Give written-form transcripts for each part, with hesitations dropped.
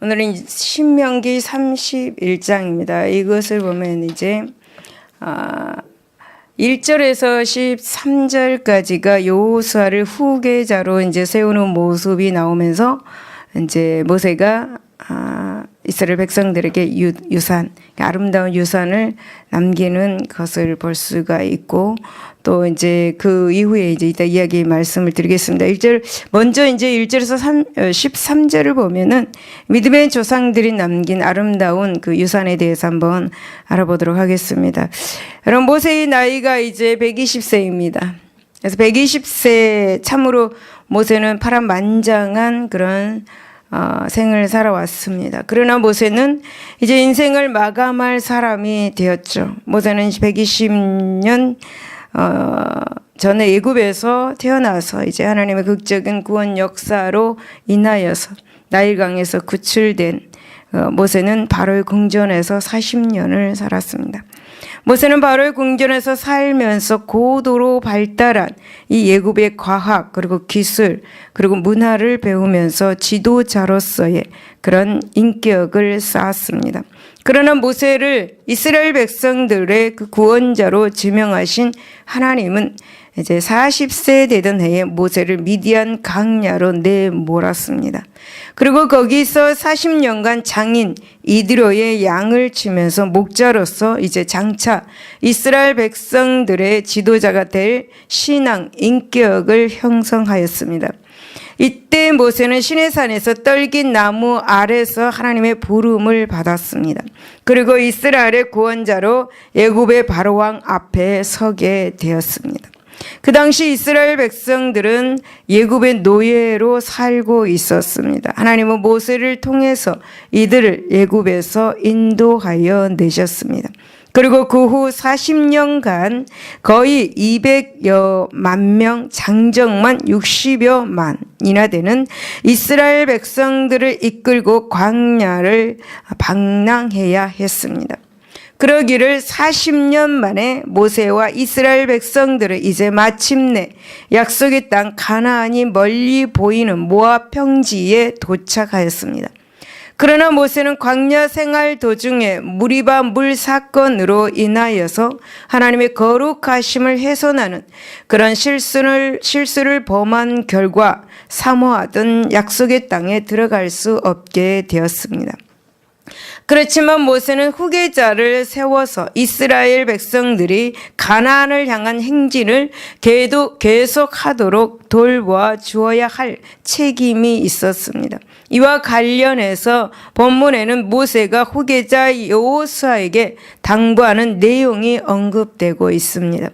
오늘은 신명기 31장입니다. 이것을 보면 이제 1절에서 13절까지가 여호수아를 후계자로 이제 세우는 모습이 나오면서 이제 모세가 이스라엘 백성들에게 유산, 아름다운 유산을 남기는 것을 볼 수가 있고, 또 이제 그 이후에 이제 이따 이야기 말씀을 드리겠습니다. 먼저 이제 1절에서 13절을 보면은 믿음의 조상들이 남긴 아름다운 그 유산에 대해서 한번 알아보도록 하겠습니다. 여러분, 모세의 나이가 이제 120세입니다. 그래서 120세, 참으로 모세는 파란만장한 그런 생을 살아왔습니다. 그러나 모세는 이제 인생을 마감할 사람이 되었죠. 모세는 120년 전에 애굽에서 태어나서 이제 하나님의 극적인 구원 역사로 인하여서 나일강에서 구출된 모세는 바로의 궁전에서 40년을 살았습니다. 모세는 바로의 궁전에서 살면서 고도로 발달한 이 애굽의 과학 그리고 기술 그리고 문화를 배우면서 지도자로서의 그런 인격을 쌓았습니다. 그러나 모세를 이스라엘 백성들의 그 구원자로 지명하신 하나님은 이제 40세 되던 해에 모세를 미디안 강야로 내몰았습니다. 그리고 거기서 40년간 장인 이드로의 양을 치면서 목자로서 이제 장차 이스라엘 백성들의 지도자가 될 신앙 인격을 형성하였습니다. 이때 모세는 시내산에서 떨긴 나무 아래서 하나님의 부름을 받았습니다. 그리고 이스라엘의 구원자로 애굽의 바로왕 앞에 서게 되었습니다. 그 당시 이스라엘 백성들은 애굽의 노예로 살고 있었습니다. 하나님은 모세를 통해서 이들을 애굽에서 인도하여 내셨습니다. 그리고 그 후 40년간 거의 200여만 명, 장정만 60여 만이나 되는 이스라엘 백성들을 이끌고 광야를 방랑해야 했습니다. 그러기를 40년 만에 모세와 이스라엘 백성들은 이제 마침내 약속의 땅 가나안이 멀리 보이는 모압 평지에 도착하였습니다. 그러나 모세는 광야 생활 도중에 무리바 물 사건으로 인하여서 하나님의 거룩하심을 훼손하는 그런 실수를 범한 결과 사모하던 약속의 땅에 들어갈 수 없게 되었습니다. 그렇지만 모세는 후계자를 세워서 이스라엘 백성들이 가나안을 향한 행진을 계속하도록 돌보아 주어야 할 책임이 있었습니다. 이와 관련해서 본문에는 모세가 후계자 여호수아에게 당부하는 내용이 언급되고 있습니다.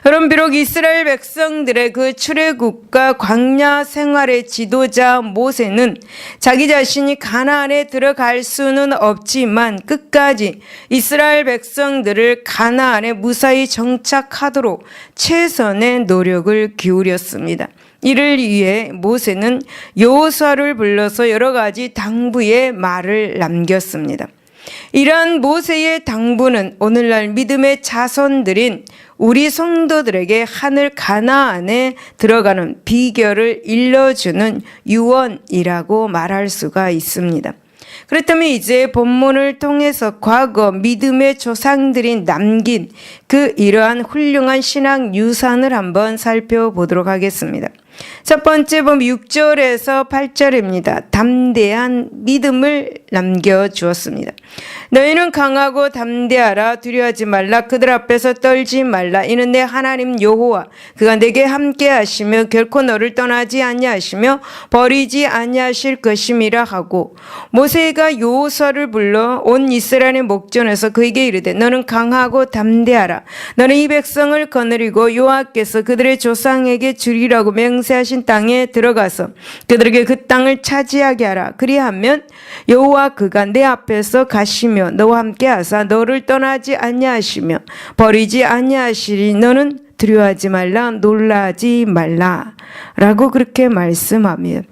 여러분, 비록 이스라엘 백성들의 그 출애굽과 광야 생활의 지도자 모세는 자기 자신이 가나안에 들어갈 수는 없지만 끝까지 이스라엘 백성들을 가나안에 무사히 정착하도록 최선의 노력을 기울였습니다. 이를 위해 모세는 여호수아를 불러서 여러 가지 당부의 말을 남겼습니다. 이러한 모세의 당부는 오늘날 믿음의 자손들인 우리 성도들에게 하늘 가나안에 들어가는 비결을 일러주는 유언이라고 말할 수가 있습니다. 그렇다면 이제 본문을 통해서 과거 믿음의 조상들이 남긴 그 이러한 훌륭한 신앙 유산을 한번 살펴보도록 하겠습니다. 첫 번째 보면 6절에서 8절입니다. 담대한 믿음을 남겨주었습니다. 너희는 강하고 담대하라. 두려워하지 말라. 그들 앞에서 떨지 말라. 이는 내 하나님 여호와 그가 내게 함께 하시며 결코 너를 떠나지 아니하시며 버리지 아니하실 것임이라 하고, 모세가 여호수아를 불러 온 이스라엘의 목전에서 그에게 이르되 너는 강하고 담대하라. 너는 이 백성을 거느리고 여호와께서 그들의 조상에게 주리라고 맹세하신 땅에 들어가서 그들에게 그 땅을 차지하게 하라. 그리하면 여호와 그가 내 앞에서 가시며 너와 함께 하사 너를 떠나지 아니하시며 버리지 아니하시리. 너는 두려워하지 말라. 놀라지 말라. 라고 그렇게 말씀하며,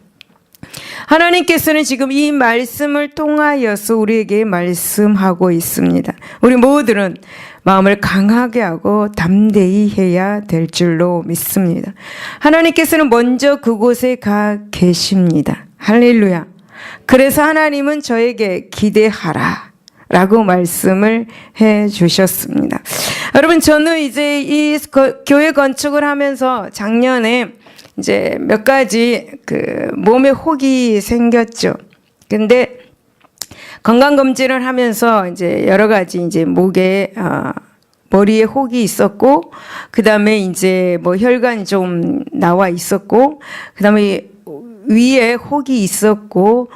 하나님께서는 지금 이 말씀을 통하여서 우리에게 말씀하고 있습니다. 우리 모두는 마음을 강하게 하고 담대히 해야 될 줄로 믿습니다. 하나님께서는 먼저 그곳에 가 계십니다. 할렐루야. 그래서 하나님은 저에게 기대하라 라고 말씀을 해 주셨습니다. 여러분, 저는 이제 이 교회 건축을 하면서 작년에 이제 몇 가지 몸에 혹이 생겼죠. 근데 건강검진을 하면서 이제 여러 가지 이제 목에, 머리에 혹이 있었고, 그 다음에 이제 뭐 혈관이 좀 나와 있었고, 그 다음에 위에 혹이 있었고,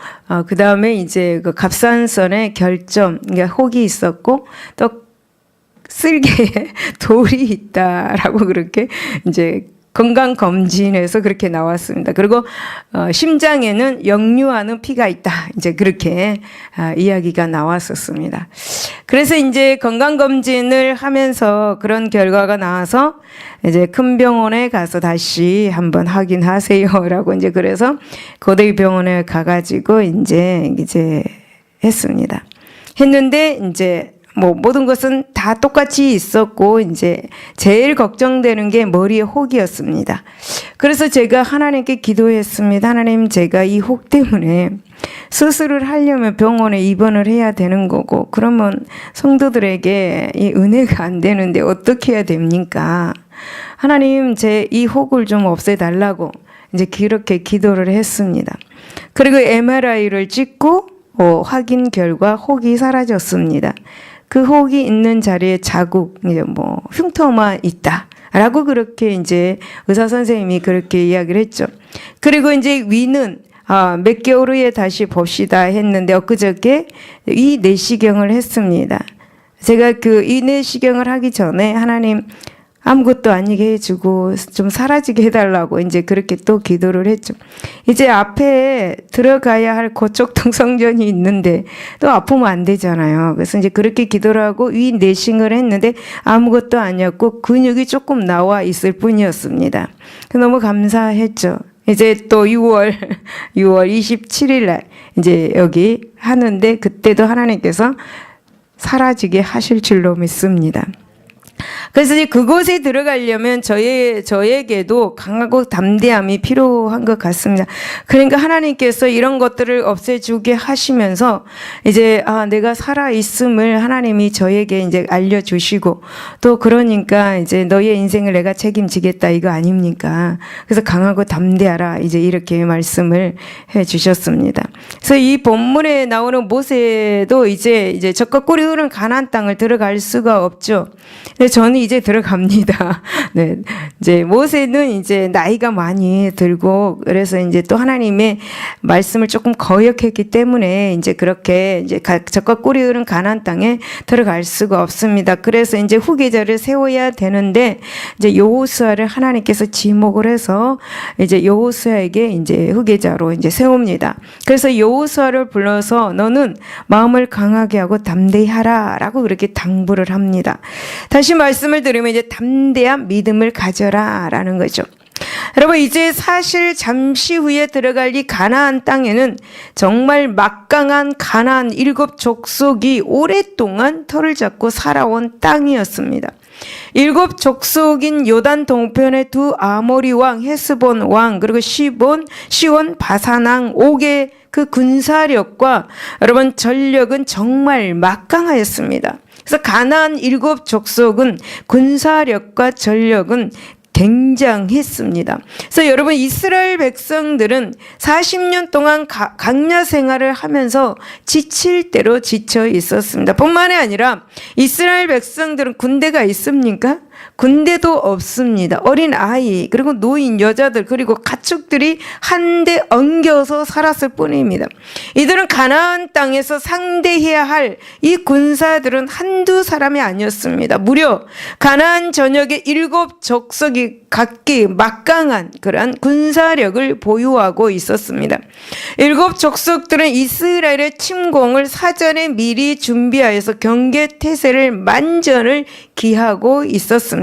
그 다음에 이제 그 갑상선에 결점, 그러니까 혹이 있었고, 또 쓸개에 돌이 있다라고 그렇게 이제 건강검진에서 그렇게 나왔습니다. 그리고 심장에는 역류하는 피가 있다. 이제 그렇게 이야기가 나왔었습니다. 그래서 이제 건강검진을 하면서 그런 결과가 나와서 이제 큰 병원에 가서 다시 한번 확인하세요라고 이제 그래서 고대병원에 가가지고 이제 했습니다. 했는데 이제 뭐 모든 것은 다 똑같이 있었고 이제 제일 걱정되는 게 머리에 혹이었습니다. 그래서 제가 하나님께 기도했습니다. 하나님, 제가 이 혹 때문에 수술을 하려면 병원에 입원을 해야 되는 거고, 그러면 성도들에게 이 은혜가 안 되는데 어떻게 해야 됩니까? 하나님, 제 이 혹을 좀 없애달라고 이제 그렇게 기도를 했습니다. 그리고 MRI를 찍고 확인 결과 혹이 사라졌습니다. 그 혹이 있는 자리에 자국, 이제 뭐 흉터만 있다라고 그렇게 이제 의사 선생님이 그렇게 이야기를 했죠. 그리고 이제 위는 몇 개월 후에 다시 봅시다 했는데 엊그저께 이 내시경을 했습니다. 제가 이 내시경을 하기 전에 하나님, 아무것도 아니게 해주고 좀 사라지게 해달라고 이제 그렇게 또 기도를 했죠. 이제 앞에 들어가야 할 고척동 성전이 있는데 또 아프면 안 되잖아요. 그래서 이제 그렇게 기도를 하고 위 내싱을 했는데 아무것도 아니었고 근육이 조금 나와 있을 뿐이었습니다. 너무 감사했죠. 이제 또 6월 27일 날 이제 여기 하는데 그때도 하나님께서 사라지게 하실 줄로 믿습니다. 그래서 이제 그곳에 들어가려면 저에게도 강하고 담대함이 필요한 것 같습니다. 그러니까 하나님께서 이런 것들을 없애주게 하시면서 이제 내가 살아 있음을 하나님이 저에게 이제 알려주시고, 또 그러니까 이제 너의 인생을 내가 책임지겠다 이거 아닙니까? 그래서 강하고 담대하라 이제 이렇게 말씀을 해주셨습니다. 그래서 이 본문에 나오는 모세도 이제 적과 꿀이 흐르는 가나안 땅을 들어갈 수가 없죠. 저는 이제 들어갑니다. 네. 이제 모세는 이제 나이가 많이 들고, 그래서 이제 또 하나님의 말씀을 조금 거역했기 때문에 이제 그렇게 이제 적과 꿀이 흐르는 가나안 땅에 들어갈 수가 없습니다. 그래서 이제 후계자를 세워야 되는데 이제 여호수아를 하나님께서 지목을 해서 이제 여호수아에게 이제 후계자로 이제 세웁니다. 그래서 여호수아를 불러서 너는 마음을 강하게 하고 담대히 하라라고 그렇게 당부를 합니다. 다시 말씀을 들으면 이제 담대한 믿음을 가져라라는 거죠. 여러분, 이제 사실 잠시 후에 들어갈 이 가나안 땅에는 정말 막강한 가나안 7 족속이 오랫동안 터를 잡고 살아온 땅이었습니다. 7 족속인 요단 동편의 두 아모리 왕, 헤스본 왕, 그리고 시온, 바산 왕 5개 그 군사력과 여러분 전력은 정말 막강하였습니다. 그래서 가나안 7 족속은 군사력과 전력은 굉장했습니다. 그래서 여러분, 이스라엘 백성들은 40년 동안 강야 생활을 하면서 지칠 대로 지쳐 있었습니다. 뿐만이 아니라 이스라엘 백성들은 군대가 있습니까? 군대도 없습니다. 어린 아이, 그리고 노인, 여자들, 그리고 가축들이 한데 엉겨서 살았을 뿐입니다. 이들은 가나안 땅에서 상대해야 할 이 군사들은 한두 사람이 아니었습니다. 무려 가나안 전역의 7 족속이 각기 막강한 그러한 군사력을 보유하고 있었습니다. 7 족속들은 이스라엘의 침공을 사전에 미리 준비하여서 경계태세를 만전을 가하고 있었습니다.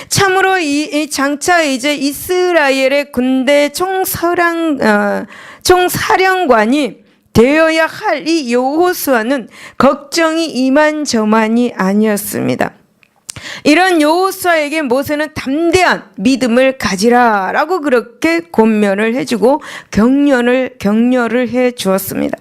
참으로 이 장차 이제 이스라엘의 군대 총사령관이 되어야 할 이 여호수아는 걱정이 이만저만이 아니었습니다. 이런 여호수아에게 모세는 담대한 믿음을 가지라라고 그렇게 권면을 해주고 격려를 해 주었습니다.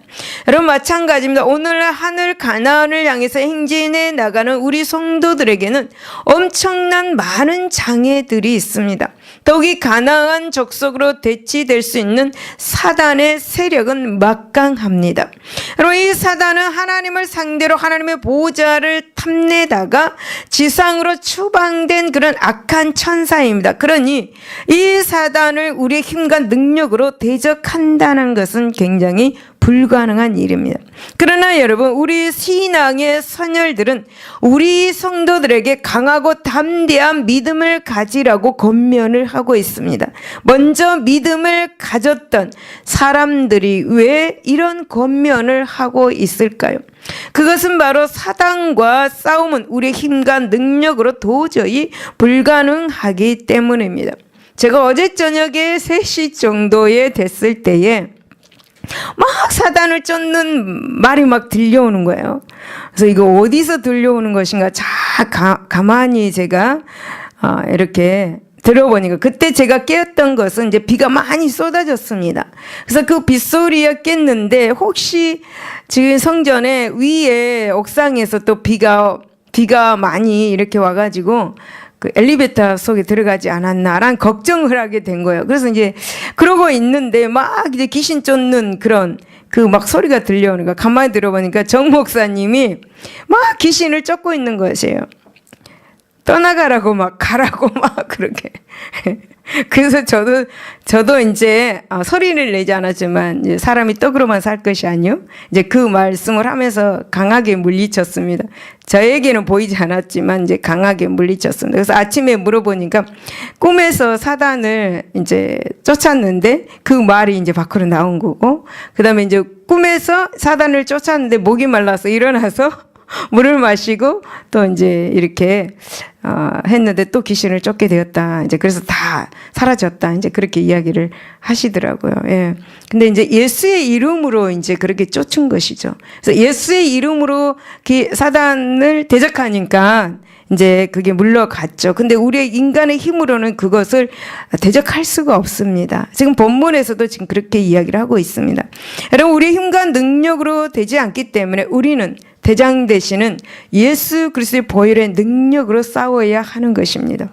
여러분 마찬가지입니다. 오늘 하늘 가나안을 향해서 행진해 나가는 우리 성도들에게는 엄청난 많은 장애들이 있습니다. 더욱이 가나안 족속으로 대치될 수 있는 사단의 세력은 막강합니다. 여러분 이 사단은 하나님을 상대로 하나님의 보호자를 탐내다가 지상으로 추방된 그런 악한 천사입니다. 그러니 이 사단을 우리의 힘과 능력으로 대적한다는 것은 굉장히 불가능한 일입니다. 그러나 여러분 우리 신앙의 선열들은 우리 성도들에게 강하고 담대한 믿음을 가지라고 권면을 하고 있습니다. 먼저 믿음을 가졌던 사람들이 왜 이런 권면을 하고 있을까요? 그것은 바로 사단과 싸움은 우리의 힘과 능력으로 도저히 불가능하기 때문입니다. 제가 어제 저녁에 3시 정도에 됐을 때에 막 사단을 쫓는 말이 막 들려오는 거예요. 그래서 이거 어디서 들려오는 것인가 가만히 제가 이렇게 들어보니까 그때 제가 깨었던 것은 이제 비가 많이 쏟아졌습니다. 그래서 그 빗소리에 깼는데 혹시 지금 성전에 위에 옥상에서 또 비가 많이 이렇게 와가지고 그 엘리베이터 속에 들어가지 않았나라는 걱정을 하게 된 거예요. 그래서 이제 그러고 있는데 막 이제 귀신 쫓는 그런 그 막 소리가 들려오니까 가만히 들어보니까 정 목사님이 막 귀신을 쫓고 있는 것이에요. 떠나가라고 막 가라고 막 그렇게. 그래서 저도 이제 소리를 내지 않았지만 이제 사람이 떡으로만 살 것이 아니요. 이제 그 말씀을 하면서 강하게 물리쳤습니다. 저에게는 보이지 않았지만 이제 강하게 물리쳤습니다. 그래서 아침에 물어보니까 꿈에서 사단을 이제 쫓았는데 그 말이 이제 밖으로 나온 거고, 그다음에 이제 꿈에서 사단을 쫓았는데 목이 말라서 일어나서 물을 마시고 또 이제 이렇게 했는데 또 귀신을 쫓게 되었다. 이제 그래서 다 사라졌다. 이제 그렇게 이야기를 하시더라고요. 예. 근데 이제 예수의 이름으로 이제 그렇게 쫓은 것이죠. 그래서 예수의 이름으로 사단을 대적하니까 이제 그게 물러갔죠. 근데 우리의 인간의 힘으로는 그것을 대적할 수가 없습니다. 지금 본문에서도 지금 그렇게 이야기를 하고 있습니다. 여러분 우리의 힘과 능력으로 되지 않기 때문에 우리는 대장 되시는 예수 그리스도의 보혈의 능력으로 싸워야 하는 것입니다.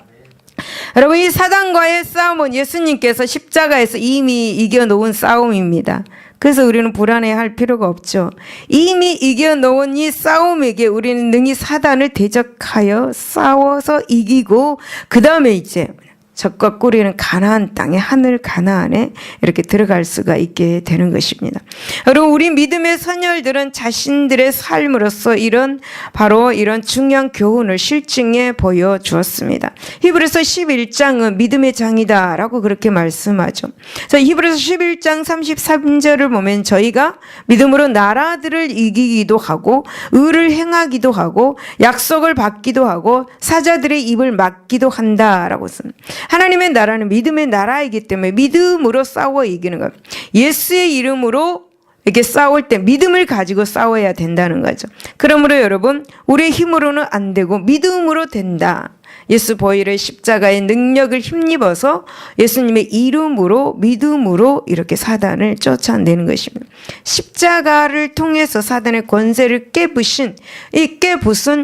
여러분 이 사단과의 싸움은 예수님께서 십자가에서 이미 이겨놓은 싸움입니다. 그래서 우리는 불안해할 필요가 없죠. 이미 이겨놓은 이 싸움에게 우리는 능히 사단을 대적하여 싸워서 이기고 그 다음에 이제 적과 꿀이는 가나안 땅에 하늘 가나안에 이렇게 들어갈 수가 있게 되는 것입니다. 여러분 우리 믿음의 선열들은 자신들의 삶으로서 바로 이런 중요한 교훈을 실증해 보여주었습니다. 히브리서 11장은 믿음의 장이다라고 그렇게 말씀하죠. 그래서 히브리서 11장 33절을 보면 저희가 믿음으로 나라들을 이기기도 하고 의를 행하기도 하고 약속을 받기도 하고 사자들의 입을 막기도 한다라고 씁니다. 하나님의 나라는 믿음의 나라이기 때문에 믿음으로 싸워 이기는 것. 예수의 이름으로 이렇게 싸울 때 믿음을 가지고 싸워야 된다는 거죠. 그러므로 여러분 우리의 힘으로는 안 되고 믿음으로 된다. 예수 보혈의 십자가의 능력을 힘입어서 예수님의 이름으로 믿음으로 이렇게 사단을 쫓아내는 것입니다. 십자가를 통해서 사단의 권세를 깨부순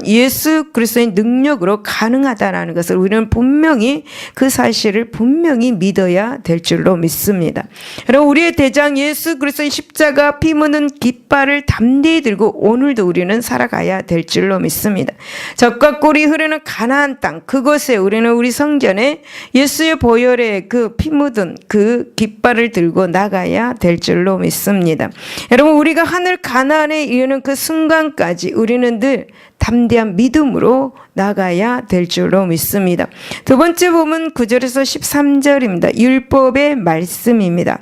예수 그리스도의 능력으로 가능하다는 것을 우리는 분명히 그 사실을 분명히 믿어야 될 줄로 믿습니다. 여러분 우리의 대장 예수 그리스도의 십자가 피 묻은 깃발을 담대히 들고 오늘도 우리는 살아가야 될 줄로 믿습니다. 젖과 꿀이 흐르는 가나안 땅 그곳에 우리는 우리 성전에 예수의 보혈의 그 피 묻은 그 깃발을 들고 나가야 될 줄로 믿습니다. 여러분 우리가 하늘 가나안에 이르는 그 순간까지 우리는 늘 담대한 믿음으로 나가야 될 줄로 믿습니다. 두 번째 보면 9절에서 13절입니다. 율법의 말씀입니다.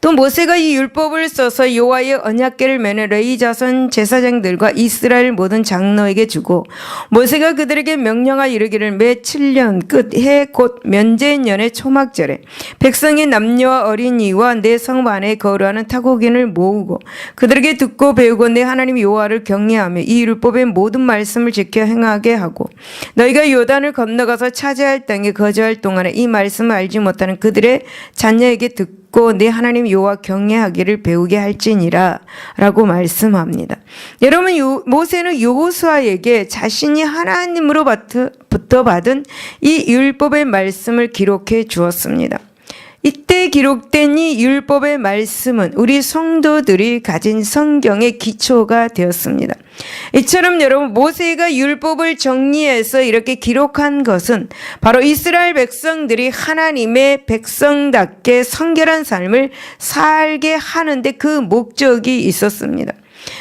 또 모세가 이 율법을 써서 여호와의 언약궤를 매는 레위 자손 제사장들과 이스라엘 모든 장로에게 주고 모세가 그들에게 명령하여 이르기를 매 7년 끝해 곧 면제년의 초막절에 백성의 남녀와 어린이와 내 성 안에 거류하는 타국인을 모으고 그들에게 듣고 배우고 내 하나님 여호와를 경외하며 이 율법의 모든 말씀을 지켜 행하게 하고 너희가 요단을 건너가서 차지할 땅에 거주할 동안에 이 말씀을 알지 못하는 그들의 자녀에게 듣고 내 하나님 여호와 경외하기를 배우게 할지니라 라고 말씀합니다. 여러분, 모세는 여호수아에게 자신이 하나님으로부터 받은 이 율법의 말씀을 기록해 주었습니다. 이때 기록된 이 율법의 말씀은 우리 성도들이 가진 성경의 기초가 되었습니다. 이처럼 여러분, 모세가 율법을 정리해서 이렇게 기록한 것은 바로 이스라엘 백성들이 하나님의 백성답게 성결한 삶을 살게 하는데 그 목적이 있었습니다.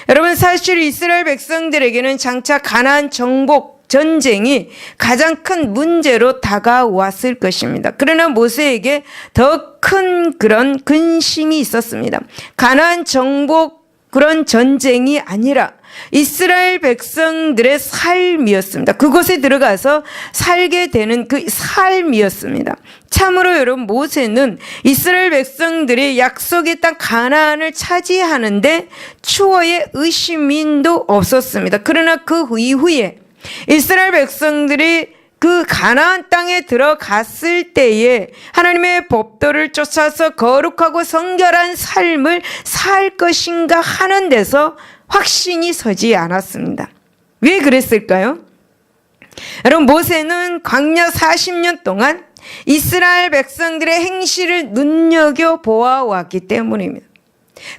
여러분, 사실 이스라엘 백성들에게는 장차 가나안 정복 전쟁이 가장 큰 문제로 다가왔을 것입니다. 그러나 모세에게 더 큰 그런 근심이 있었습니다. 가나안 정복 그런 전쟁이 아니라 이스라엘 백성들의 삶이었습니다. 그곳에 들어가서 살게 되는 그 삶이었습니다. 참으로 여러분, 모세는 이스라엘 백성들이 약속의 땅 가나안을 차지하는데 추호의 의심도 없었습니다. 그러나 그 이후에 이스라엘 백성들이 그 가나안 땅에 들어갔을 때에 하나님의 법도를 쫓아서 거룩하고 성결한 삶을 살 것인가 하는 데서 확신이 서지 않았습니다. 왜 그랬을까요? 여러분, 모세는 광야 40년 동안 이스라엘 백성들의 행실을 눈여겨보아왔기 때문입니다.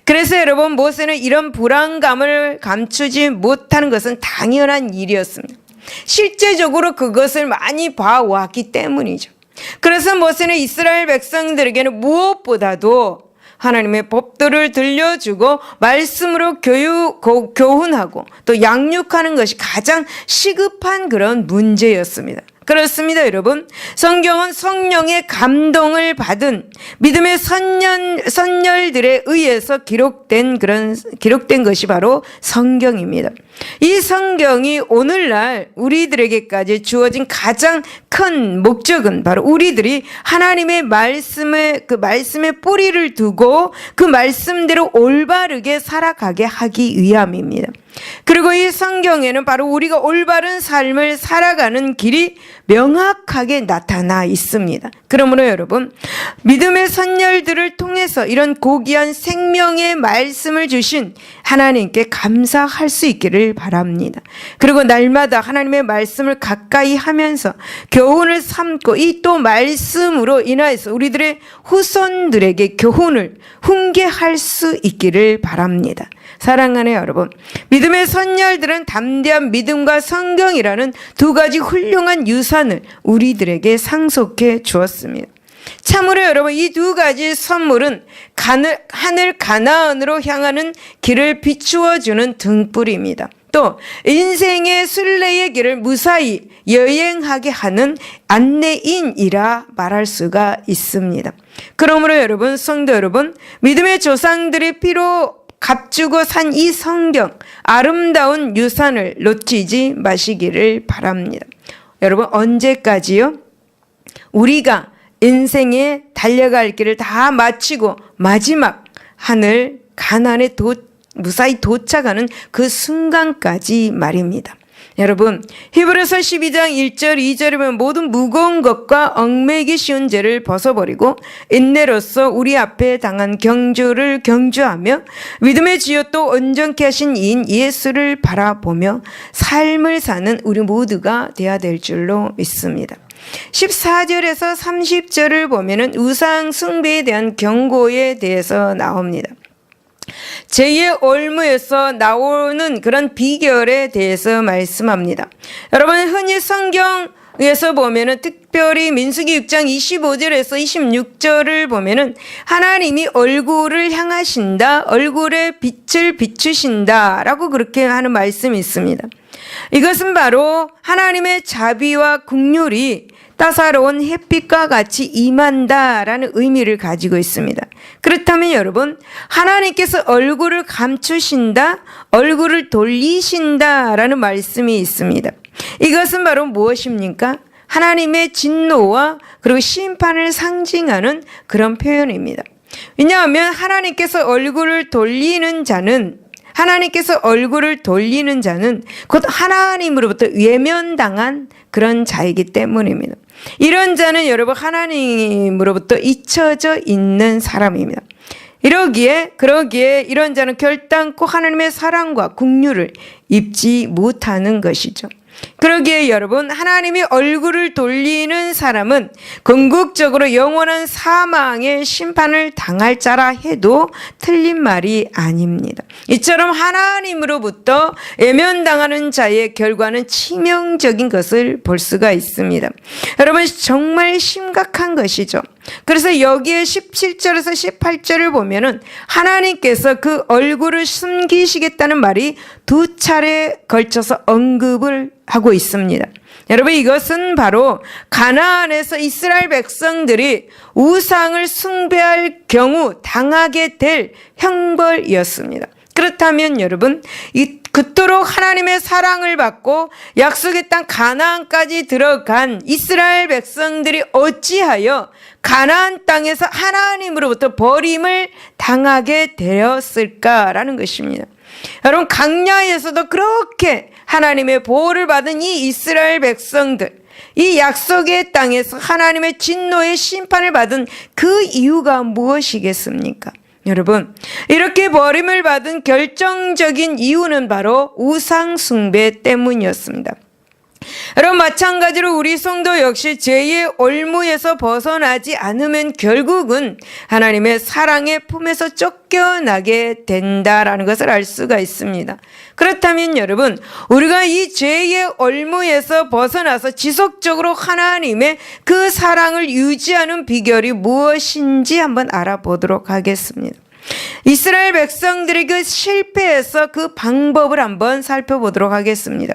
그래서 여러분, 모세는 이런 불안감을 감추지 못하는 것은 당연한 일이었습니다. 실제적으로 그것을 많이 봐왔기 때문이죠. 그래서 모세는 이스라엘 백성들에게는 무엇보다도 하나님의 법도를 들려주고 말씀으로 교훈하고 또 양육하는 것이 가장 시급한 그런 문제였습니다. 그렇습니다, 여러분. 성경은 성령의 감동을 받은 믿음의 선열들에 의해서 기록된 것이 바로 성경입니다. 이 성경이 오늘날 우리들에게까지 주어진 가장 큰 목적은 바로 우리들이 하나님의 그 말씀에 뿌리를 두고 그 말씀대로 올바르게 살아가게 하기 위함입니다. 그리고 이 성경에는 바로 우리가 올바른 삶을 살아가는 길이 명확하게 나타나 있습니다. 그러므로 여러분, 믿음의 선열들을 통해서 이런 고귀한 생명의 말씀을 주신 하나님께 감사할 수 있기를 바랍니다. 그리고 날마다 하나님의 말씀을 가까이 하면서 교훈을 삼고 이 또 말씀으로 인하여서 우리들의 후손들에게 교훈을 훈계할 수 있기를 바랍니다. 사랑하는 여러분, 믿음의 선열들은 담대한 믿음과 성경이라는 두 가지 훌륭한 유산을 우리들에게 상속해 주었습니다. 참으로 여러분, 이 두 가지 선물은 하늘 가나안으로 향하는 길을 비추어주는 등불입니다. 또 인생의 순례의 길을 무사히 여행하게 하는 안내인이라 말할 수가 있습니다. 그러므로 여러분, 성도 여러분, 믿음의 조상들의 피로 값주고 산 이 성경, 아름다운 유산을 놓치지 마시기를 바랍니다. 여러분, 언제까지요? 우리가 인생에 달려갈 길을 다 마치고 마지막 하늘 가나안에 무사히 도착하는 그 순간까지 말입니다. 여러분, 히브리서 12장 1절 2절에 보면 모든 무거운 것과 얽매이기 쉬운 죄를 벗어버리고 인내로써 우리 앞에 당한 경주를 경주하며 믿음의 주여 또 온전케 하신 이인 예수를 바라보며 삶을 사는 우리 모두가 되어야 될 줄로 믿습니다. 14절에서 30절을 보면은 우상 숭배에 대한 경고에 대해서 나옵니다. 제2의 올무에서 나오는 그런 비결에 대해서 말씀합니다. 여러분, 흔히 성경에서 보면은 특별히 민수기 6장 25절에서 26절을 보면은 하나님이 얼굴을 향하신다, 얼굴에 빛을 비추신다 라고 그렇게 하는 말씀이 있습니다. 이것은 바로 하나님의 자비와 긍휼이 따사로운 햇빛과 같이 임한다라는 의미를 가지고 있습니다. 그렇다면 여러분, 하나님께서 얼굴을 감추신다, 얼굴을 돌리신다라는 말씀이 있습니다. 이것은 바로 무엇입니까? 하나님의 진노와 그리고 심판을 상징하는 그런 표현입니다. 왜냐하면 하나님께서 얼굴을 돌리는 자는 곧 하나님으로부터 외면당한 그런 자이기 때문입니다. 이런 자는 여러분 하나님으로부터 잊혀져 있는 사람입니다. 그러기에 이런 자는 결단코 하나님의 사랑과 긍휼을 입지 못하는 것이죠. 그러기에 여러분, 하나님이 얼굴을 돌리는 사람은 궁극적으로 영원한 사망의 심판을 당할 자라 해도 틀린 말이 아닙니다. 이처럼 하나님으로부터 외면당하는 자의 결과는 치명적인 것을 볼 수가 있습니다. 여러분, 정말 심각한 것이죠. 그래서 여기에 17절에서 18절을 보면은 하나님께서 그 얼굴을 숨기시겠다는 말이 2차례 걸쳐서 언급을 하고 있습니다. 여러분, 이것은 바로 가나안에서 이스라엘 백성들이 우상을 숭배할 경우 당하게 될 형벌이었습니다. 그렇다면 여러분, 그토록 하나님의 사랑을 받고 약속의 땅 가나안까지 들어간 이스라엘 백성들이 어찌하여 가나안 땅에서 하나님으로부터 버림을 당하게 되었을까라는 것입니다. 여러분, 광야에서도 그렇게 하나님의 보호를 받은 이 이스라엘 백성들, 이 약속의 땅에서 하나님의 진노의 심판을 받은 그 이유가 무엇이겠습니까? 여러분, 이렇게 버림을 받은 결정적인 이유는 바로 우상 숭배 때문이었습니다. 여러분, 마찬가지로 우리 성도 역시 죄의 올무에서 벗어나지 않으면 결국은 하나님의 사랑의 품에서 쫓겨나게 된다라는 것을 알 수가 있습니다. 그렇다면 여러분, 우리가 이 죄의 올무에서 벗어나서 지속적으로 하나님의 그 사랑을 유지하는 비결이 무엇인지 한번 알아보도록 하겠습니다. 이스라엘 백성들이 그 실패해서 그 방법을 한번 살펴보도록 하겠습니다.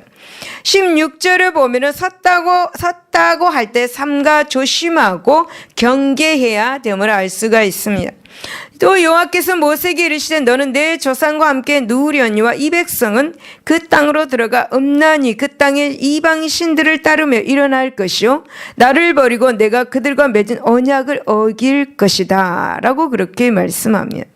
16절을 보면은 섰다고 할 때 삼가 조심하고 경계해야 됨을 알 수가 있습니다. 또 여호와께서 모세에게 이르시되 너는 내 조상과 함께 누우려니와 이 백성은 그 땅으로 들어가 음란히 그 땅의 이방 신들을 따르며 일어날 것이요 나를 버리고 내가 그들과 맺은 언약을 어길 것이다 라고 그렇게 말씀합니다.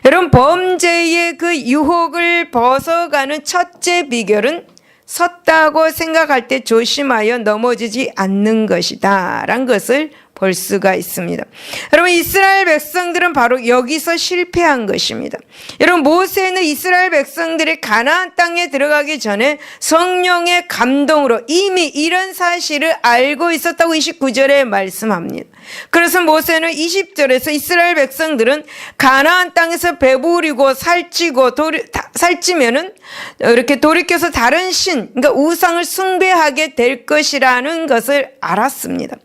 여러분, 범죄의 그 유혹을 벗어가는 첫째 비결은 섰다고 생각할 때 조심하여 넘어지지 않는 것이다 라는 것을 볼 수가 있습니다. 여러분, 이스라엘 백성들은 바로 여기서 실패한 것입니다. 여러분, 모세는 이스라엘 백성들이 가나안 땅에 들어가기 전에 성령의 감동으로 이미 이런 사실을 알고 있었다고 29절에 말씀합니다. 그래서 모세는 20절에서 이스라엘 백성들은 가나안 땅에서 배부리고 살찌면은 이렇게 돌이켜서 다른 신, 그러니까 우상을 숭배하게 될 것이라는 것을 알았습니다.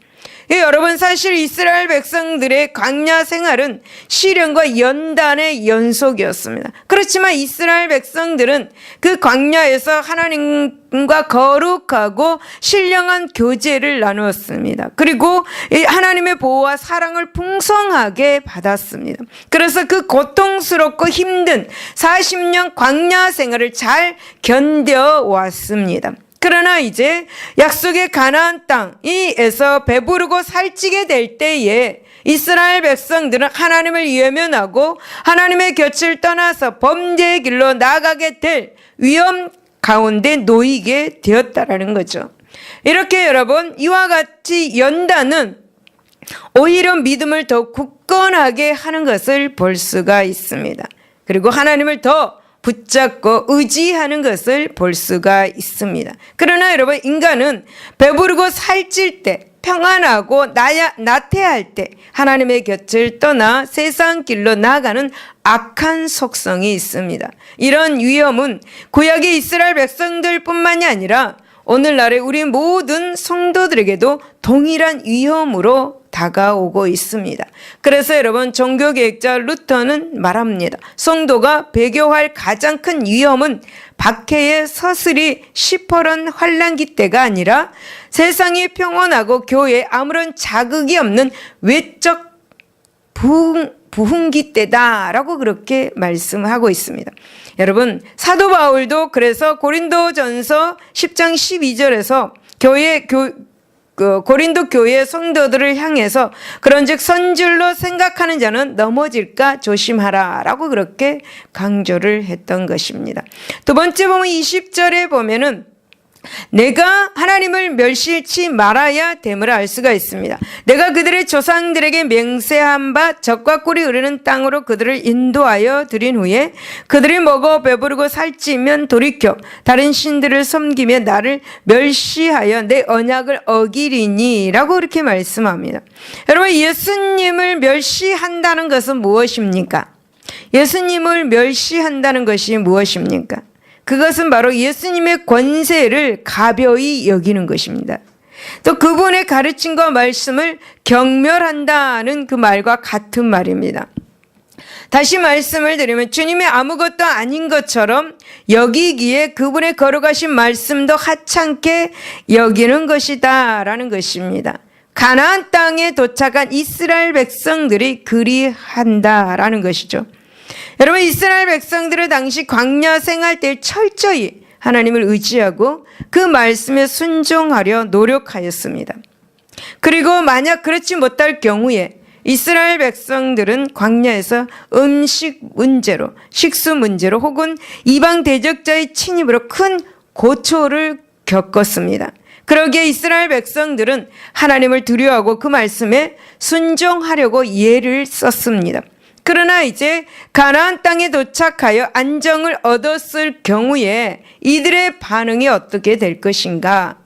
여러분, 사실 이스라엘 백성들의 광야 생활은 시련과 연단의 연속이었습니다. 그렇지만 이스라엘 백성들은 그 광야에서 하나님과 거룩하고 신령한 교제를 나누었습니다. 그리고 하나님의 보호와 사랑을 풍성하게 받았습니다. 그래서 그 고통스럽고 힘든 40년 광야 생활을 잘 견뎌왔습니다. 그러나 이제 약속의 가나안 땅에서 배부르고 살찌게 될 때에 이스라엘 백성들은 하나님을 외면하고 하나님의 곁을 떠나서 범죄의 길로 나가게 될 위험 가운데 놓이게 되었다라는 거죠. 이렇게 여러분, 이와 같이 연단은 오히려 믿음을 더 굳건하게 하는 것을 볼 수가 있습니다. 그리고 하나님을 더 붙잡고 의지하는 것을 볼 수가 있습니다. 그러나 여러분, 인간은 배부르고 살찔 때, 평안하고 나태할 때 하나님의 곁을 떠나 세상 길로 나가는 악한 속성이 있습니다. 이런 위험은 구약의 이스라엘 백성들뿐만이 아니라 오늘날의 우리 모든 성도들에게도 동일한 위험으로 다가오고 있습니다. 그래서 여러분, 종교개혁자 루터는 말합니다. 성도가 배교할 가장 큰 위험은 박해의 서슬이 시퍼런 환란기 때가 아니라 세상이 평온하고 교회에 아무런 자극이 없는 외적 부흥기 때다라고 그렇게 말씀하고 있습니다. 여러분, 사도 바울도 그래서 고린도전서 10장 12절에서 고린도 교회 성도들을 향해서 그런즉 선줄로 생각하는 자는 넘어질까 조심하라 라고 그렇게 강조를 했던 것입니다. 두 번째 보면 20절에 보면은 내가 하나님을 멸시치 말아야 됨을 알 수가 있습니다. 내가 그들의 조상들에게 맹세한 바 젖과 꿀이 흐르는 땅으로 그들을 인도하여 드린 후에 그들이 먹어 배부르고 살찌면 돌이켜 다른 신들을 섬기며 나를 멸시하여 내 언약을 어기리니 라고 이렇게 말씀합니다. 여러분, 예수님을 멸시한다는 것은 무엇입니까? 예수님을 멸시한다는 것이 무엇입니까? 그것은 바로 예수님의 권세를 가벼이 여기는 것입니다. 또 그분의 가르침과 말씀을 경멸한다는 그 말과 같은 말입니다. 다시 말씀을 드리면 주님의 아무것도 아닌 것처럼 여기기에 그분의 거룩하신 말씀도 하찮게 여기는 것이다 라는 것입니다. 가나안 땅에 도착한 이스라엘 백성들이 그리한다라는 것이죠. 여러분, 이스라엘 백성들은 당시 광야 생활 때 철저히 하나님을 의지하고 그 말씀에 순종하려 노력하였습니다. 그리고 만약 그렇지 못할 경우에 이스라엘 백성들은 광야에서 음식 문제로, 식수 문제로 혹은 이방 대적자의 침입으로 큰 고초를 겪었습니다. 그러기에 이스라엘 백성들은 하나님을 두려워하고 그 말씀에 순종하려고 예를 썼습니다. 그러나 이제 가나안 땅에 도착하여 안정을 얻었을 경우에 이들의 반응이 어떻게 될 것인가?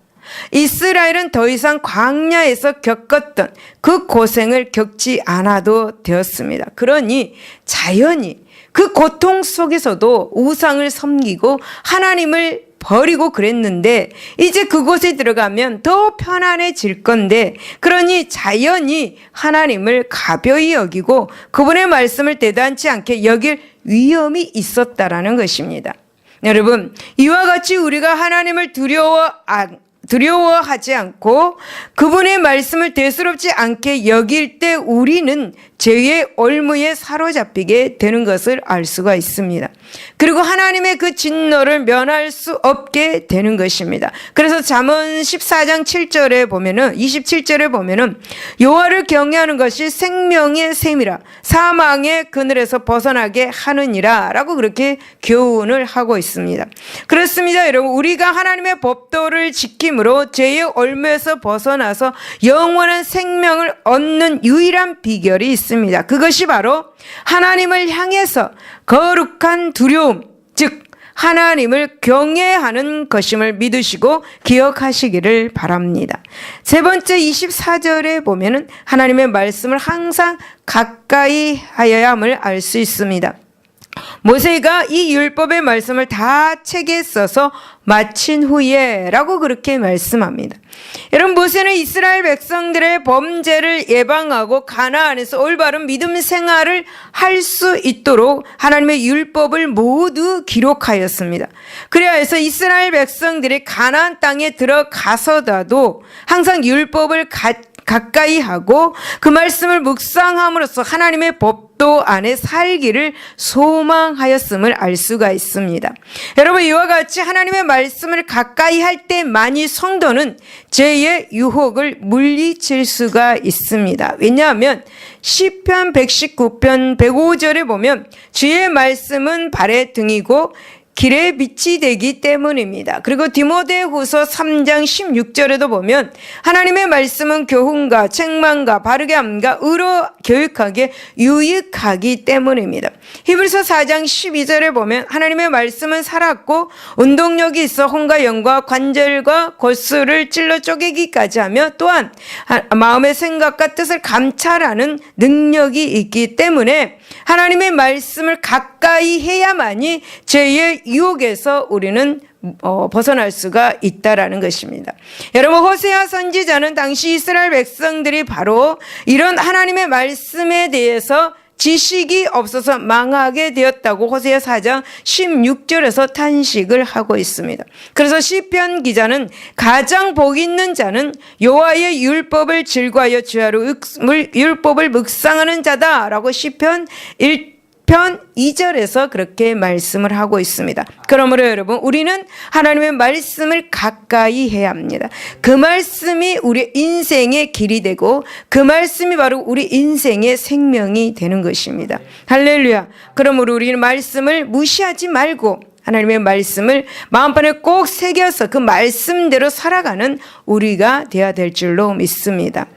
이스라엘은 더 이상 광야에서 겪었던 그 고생을 겪지 않아도 되었습니다. 그러니 자연히 그 고통 속에서도 우상을 섬기고 하나님을 버리고 그랬는데 이제 그곳에 들어가면 더 편안해질 건데, 그러니 자연히 하나님을 가벼이 여기고 그분의 말씀을 대단치 않게 여길 위험이 있었다라는 것입니다. 여러분, 이와 같이 우리가 하나님을 두려워하지 않고 그분의 말씀을 대수롭지 않게 여길 때 우리는 죄의 올무에 사로잡히게 되는 것을 알 수가 있습니다. 그리고 하나님의 그 진노를 면할 수 없게 되는 것입니다. 그래서 잠언 14장 7절에 보면은 27절에 보면은 여호와를 경외하는 것이 생명의 셈이라 사망의 그늘에서 벗어나게 하느니라 라고 그렇게 교훈을 하고 있습니다. 그렇습니다. 여러분, 우리가 하나님의 법도를 지킴으로 죄의 올무에서 벗어나서 영원한 생명을 얻는 유일한 비결이 있습니다. 그것이 바로 하나님을 향해서 거룩한 두려움, 즉 하나님을 경외하는 것임을 믿으시고 기억하시기를 바랍니다. 세 번째 24절에 보면은 하나님의 말씀을 항상 가까이 하여야 함을 알 수 있습니다. 모세가 이 율법의 말씀을 다 책에 써서 마친 후에 라고 그렇게 말씀합니다. 여러분, 모세는 이스라엘 백성들의 범죄를 예방하고 가나안에서 올바른 믿음 생활을 할 수 있도록 하나님의 율법을 모두 기록하였습니다. 그래야 해서 이스라엘 백성들이 가나안 땅에 들어가서라도 항상 율법을 가까이 하고 그 말씀을 묵상함으로써 하나님의 법도 안에 살기를 소망하였음을 알 수가 있습니다. 여러분, 이와 같이 하나님의 말씀을 가까이 할 때만이 성도는 죄의 유혹을 물리칠 수가 있습니다. 왜냐하면 시편 119편 105절에 보면 주의 말씀은 발의 등이고 길의 빛이 되기 때문입니다. 그리고 디모데후서 3장 16절에도 보면 하나님의 말씀은 교훈과 책망과 바르게 함과 의로 교육하기에 유익하기 때문입니다. 히브리서 4장 12절에 보면 하나님의 말씀은 살았고 운동력이 있어 혼과 영과 관절과 골수를 찔러 쪼개기까지 하며 또한 마음의 생각과 뜻을 감찰하는 능력이 있기 때문에 하나님의 말씀을 가까이 해야만이 죄의 유혹에서 우리는 벗어날 수가 있다라는 것입니다. 여러분, 호세아 선지자는 당시 이스라엘 백성들이 바로 이런 하나님의 말씀에 대해서 지식이 없어서 망하게 되었다고 호세아 4장 16절에서 탄식을 하고 있습니다. 그래서 시편 기자는 가장 복 있는 자는 여호와의 율법을 즐거하여 주야로 율법을 묵상하는 자다라고 시편 1편 2절에서 그렇게 말씀을 하고 있습니다. 그러므로 여러분, 우리는 하나님의 말씀을 가까이 해야 합니다. 그 말씀이 우리 인생의 길이 되고 그 말씀이 바로 우리 인생의 생명이 되는 것입니다. 할렐루야. 그러므로 우리는 말씀을 무시하지 말고 하나님의 말씀을 마음판에 꼭 새겨서 그 말씀대로 살아가는 우리가 되어야 될 줄로 믿습니다.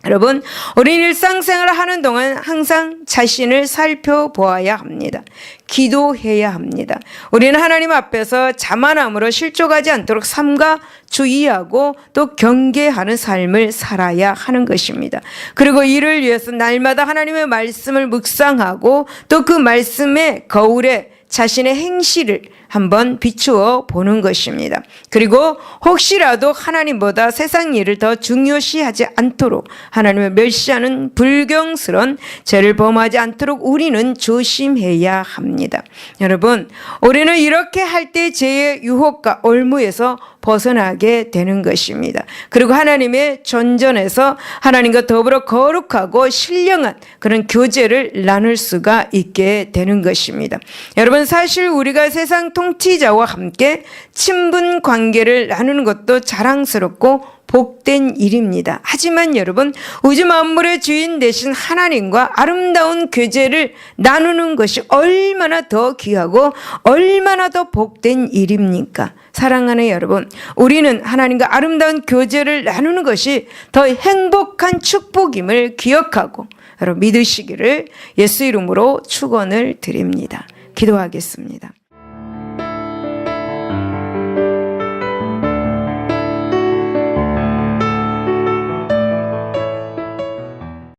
여러분, 우리는 일상생활을 하는 동안 항상 자신을 살펴보아야 합니다. 기도해야 합니다. 우리는 하나님 앞에서 자만함으로 실족하지 않도록 삼가 주의하고 또 경계하는 삶을 살아야 하는 것입니다. 그리고 이를 위해서 날마다 하나님의 말씀을 묵상하고 또 그 말씀의 거울에 자신의 행실을 한번 비추어 보는 것입니다. 그리고 혹시라도 하나님보다 세상 일을 더 중요시하지 않도록 하나님을 멸시하는 불경스러운 죄를 범하지 않도록 우리는 조심해야 합니다. 여러분, 우리는 이렇게 할 때 죄의 유혹과 올무에서 벗어나게 되는 것입니다. 그리고 하나님의 존전에서 하나님과 더불어 거룩하고 신령한 그런 교제를 나눌 수가 있게 되는 것입니다. 여러분, 사실 우리가 세상 통치자와 함께 친분 관계를 나누는 것도 자랑스럽고 복된 일입니다. 하지만 여러분, 우주 만물의 주인 되신 하나님과 아름다운 교제를 나누는 것이 얼마나 더 귀하고 얼마나 더 복된 일입니까? 사랑하는 여러분, 우리는 하나님과 아름다운 교제를 나누는 것이 더 행복한 축복임을 기억하고 여러분 믿으시기를 예수 이름으로 축원을 드립니다. 기도하겠습니다.